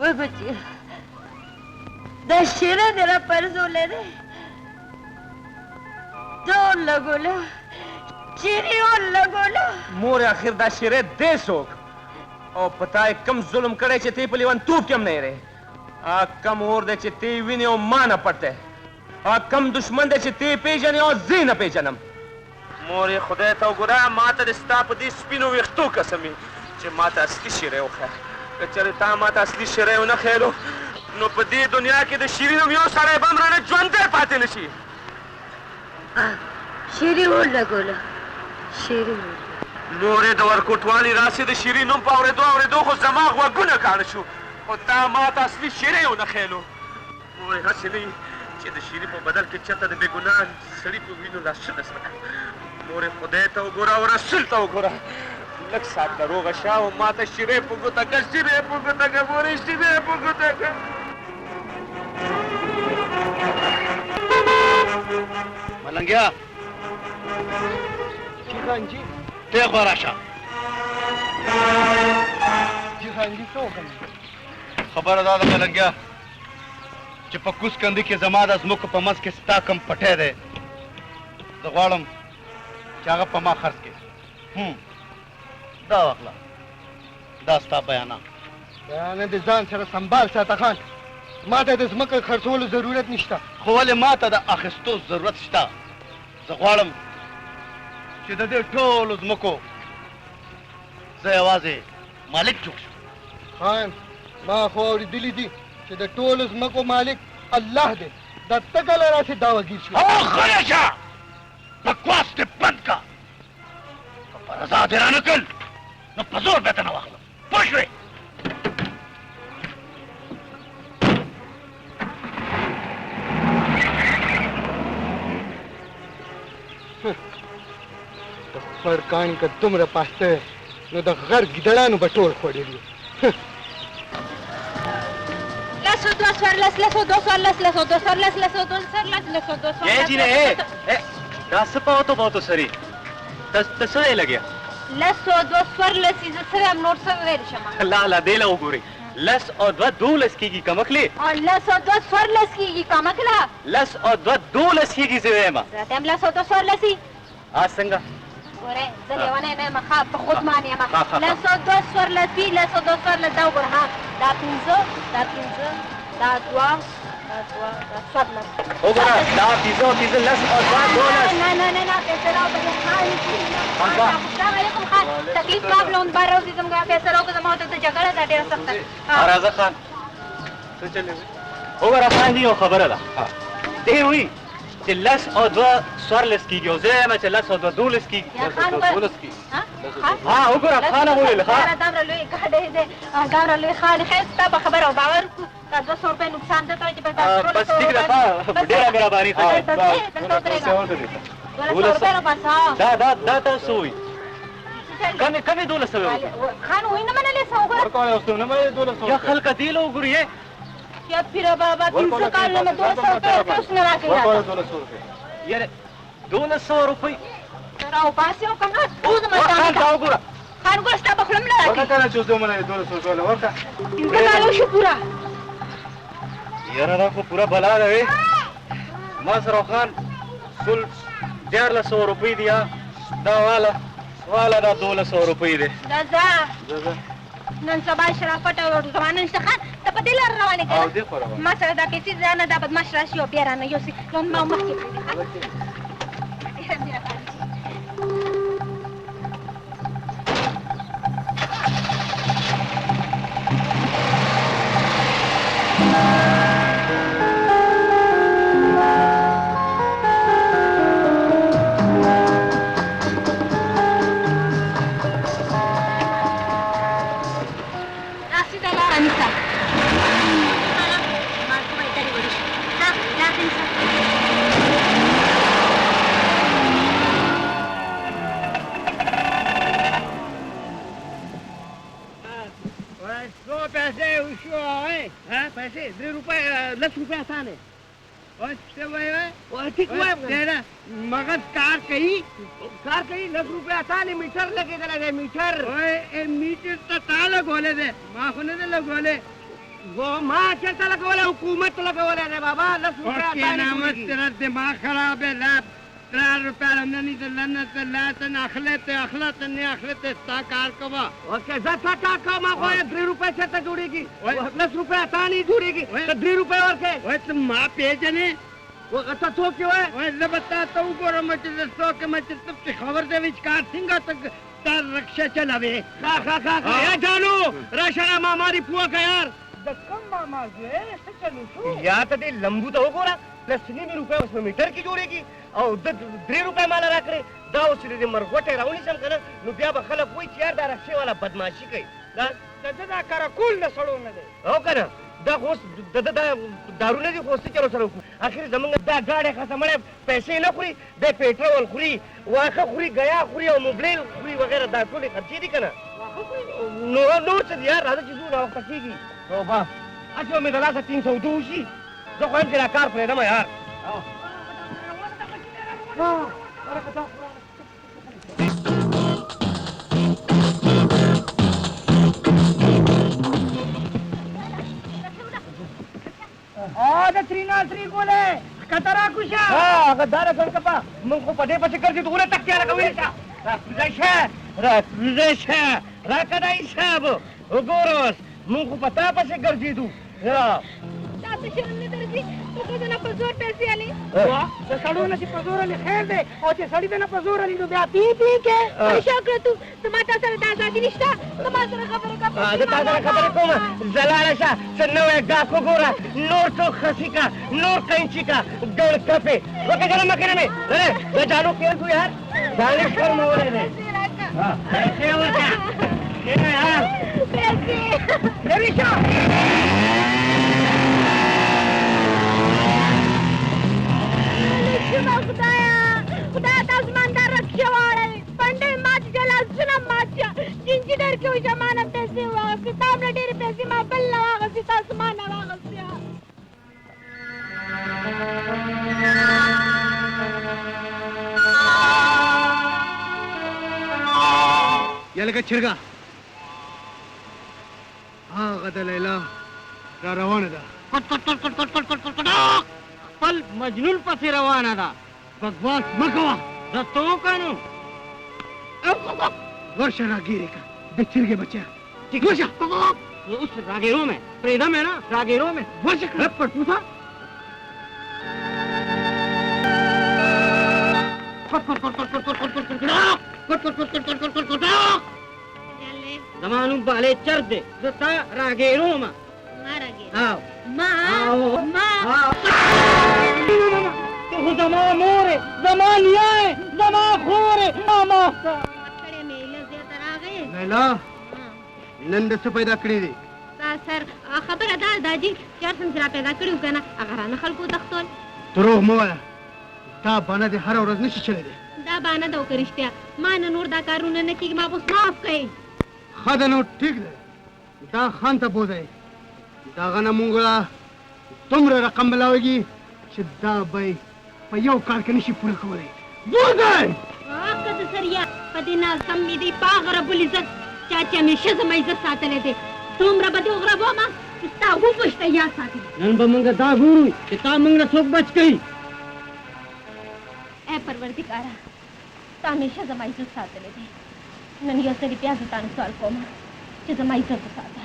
ओए बच्चिया दा शेरा तेरा परसों ले दे तो लगोला चीनी और लगोला मोर आखिर दा शेरे दे सोख और पता है कम जुल्म करे चे ते पलीवन तू क्यों नहीं रहे आ कम और दे चे ते विने और माना पड़ते आ कम दुश्मन दे चे ते पेजने और जी न पेजनम मोरे खुदा तो गुरा माता रिश्ता पदी स्पिनो विख्तो कसमी चे माता असली शेरे ओखा कचरे ता माता असली शेरे उन्हें खेलो नो पदी दुनिया के दे शीरी नो यो सारे बमराने ज्वंते पाते नशी शेरी और लगोला शेरी मोरे दवर कोटवाली राशि दे शीरी नुम पावरे दो को जमाग व गुना कानशु और ता माता असली शेरे उन्हें खेलो मोरे हसली चे दे शीरी पर बदल के चता दे बेगुनाह सड़ी को विनो लाश नस्ल मोरे खुदा तो गोरा और रसूल तो गोरा लग साथ दरोगा शाह और माता शिरे पुगुता का मोरे शिरे पुगुता का मलंगिया जी खान जी ते गोराशा जी खान जी तो खबर अदा मलंगिया चिपकुस कंदी के जमाद आज मुख पमस के स्ता कम पटे दे जगवालम चागा पमा खर्च के दा वखला दास्ता बयाना दे जान सर संभाल साता खान माता दे मकर खर्चोल जरूरत निश्ता खोले माता दा अखिस्तो जरूरत शता जगवालम چې د دې ټولو ځمکو زه یوازې مالک جوړ شم خان ما خو اورېدلي دي چې د ټولو ځمکو مالک الله دی دا ته کله راسې دا وګیر شو او غلی شه بکواس دې بند کا که په رضا دې رانه کړل نو په زور به ته نه واخلم پوه شوې فرقان که دومره پاسته نو د غر ګیدړانو به ټول خوړلي لسو دو سوارلس لسو دو سوارلس لسو دو سوارلس لسو دو سوارلس لسو دو سوارلس ये जी ने دا سپاو تو बहुत सरी तसळे लग्या لسو دو سوارلس इज سره نور سره ویل شمه لا لا دی له وګوري لس او دو دولس کیږي کمکلی او لسو دو سوارلس کیږي کمکلا لس او دو دولس کیږي زویما راته لسو دو سوارلس ا څنګه ګوره زه لیونه نه مخه په خود مانی ما لسو دو سوارلس پی لسو دو سوارلس دا وګوره ها دا پنځه دا دوا دا سوارلس وګوره دا پیزو لس او دو دولس نه پیسرو به خان السلام علیکم خان تکلیف معلوم بارو دې زموږه پیسرو کو زموږ ته جګړه دا ډیره سخته راځه خان څه چلې وګوره خان دی خبره ده دی وی چې لس او دو سوارلس کیږي او زه ما چې لس او دو دولس کیږي دولس کیږي ها وګوره خان وویل ها دا لوی کډه دې دا لوی خان خسته په خبره او باور دا 200 روپے نقصان ده ته چې بس ٹھیک ده ډیره مهرباني خان دا تاسو وي کمه دولس وي خان وای نه منلې څو ورکوي اوس نه مې دولس یا خلک دی له وګوري یا پیر بابا 300 کال نه 200 روپے اوس نه راکې ورکوي 200 روپے یاره 200 روپے راو پاسه کوم نه اوس ما تا وګوره خان ګوستا بخلم نه راکې ورکه کنه چې زه مونږ 200 روپے ورکه انتقالو شو پورا یاره را کو پورا بلا راوي ما سره خان سل 400 روپے دیا دا والا دا 200 روپے دي دا نن سبا شرافت او زمانه نشته خان ته په دې لار روانه کړه او دې خو روانه ما سره دا کیسې ځانه دا بدمعش راشي او بیا رانه یو سي نو ما مخکې पैसे 3 रुपए 10 रुपए आसान है और ठीक हुआ तेरा मगज कार कही 10 रुपए आसान है मीटर लेके चला गए मीटर मीटर तो ताला गोले दे माँ को नहीं गोले वो माँ चलता लगा वाला हुकूमत लगा वाला रे बाबा 10 रुपया तेरा दिमाग खराब है ला 3 रुपया नहीं तो लन्नत लात अखलत अखलत ने अखलत साकार कवा ओके जता कमा को 3 रुपए से तो जुड़ेगी 10 रुपया था नहीं जुड़ेगी तो 3 रुपए और के ओए तुम मां पेजने वो तो तो क्यों है ओए ले बताता हूं गोरा मचल सो के मचल तुम खबर दे विचकार सिंगा तक तार रक्षा चलावे खा या जानू राशा मामारी पुआ का यार दक्कम मामा जे ऐसे चलू या तो दे लंबू तो हो गोरा प्लस 3 रुपए उसमें मीटर की जोड़ेगी और 3 रुपए माला रख रे दाव सिरे मर गोटे रावणी सम कर नु ब्या बखला कोई चार दार रक्षे वाला बदमाशी कई ददा कर कुल न सड़ो न दे हो कर दा होस ददा दारू ने होस चलो सरो आखिर जमंग दा गाड़े का समणे पैसे न खुरी दे पेट्रोल खुरी वाखा खुरी गया खुरी और मोबाइल खुरी वगैरह दा टोले खर्ची दी कना नो नो से यार राजा जी ना तकीगी तो बा अच्छा में दला से 300 दूसी जो कोई तेरा कार पे ना यार Oh, Trinatri gule. Katara kusha. Ah, gadara kapa. Mungko pade pace कर दी तो उन्हें तक क्या लगा हुआ था? Rajasha, rakada isab. Ugoros, mungko pata pace कर दी तू. या. ताते शरण दर्जी तो जना पजोर पैसे आले वाह तो सड़ो ना सी पजोर आले खैर दे और जे सड़ी दे ना पजोर आले तो ब्या पी के शौक तू तुम्हारा सर दादा की रिश्ता तुम्हारा सर खबर का आगे ताजा खबर को जलालशा सन्नवे गा को गोरा नोर तो खसी का नोर कैंची का गड़ कपे ओके जरा मकरे में अरे ये जानो के तू यार दानेश्वर मोरे रे हां कैसे हो क्या ये यार पैसे रिशा खुदा ताजमानदार रखे वाले पंडे माच जला सुना माचा इंजीनियर के जमाना पैसे हुआ किताब ने डेरे पैसे मा बल्ला वागा सीता समाना वागा सिया ये लगा छिरगा हाँ गदा लैला रवाना था कट पल मजनून पसे रवाना था बकवास मकवा तो कानून वर्षा रागीरे का बिछड़ के बच्चा ठीक वर्षा उस रागेरों में प्रेदम है ना रागेरों में वर्षा खराब पर पूछा जमानू बाले चर दे जो ता रागेरों में मारा गया हाँ माँ तो जमा मोरे जमा लियाए जमा खोरे मामा मकड़े में लजे तरा गए लैला नंद से पैदा करी दी सर खबर अदा दादी चार संसरा पैदा करियो कना अगर अन खलको दख्तोल तरो मोला दा बना दे हर रोज नहीं चले दे दा बाना दो करिश्तिया मान नूर दा कारून ने की मा बस माफ कई खदनो ठीक दे दा खान ता बोदे दा गना मुंगला तुमरे रकम मिलावेगी शिद्दा भाई पयो कार के निशी पूरा खबरे बोदे आकद सरिया पदिना सम्मिदी पागर बुलिजत चाचा में शजम इज्जत सातले थे तुमरा बदे उगरा बोमा ता हु पुष्ट या साथी नन बमंगा दा गुरु ता मंगरा सोक बच गई ए परवरदिगारा ता में शजम इज्जत सातले थे नन यसरी प्याज तान सवाल कोमा शजम इज्जत साथ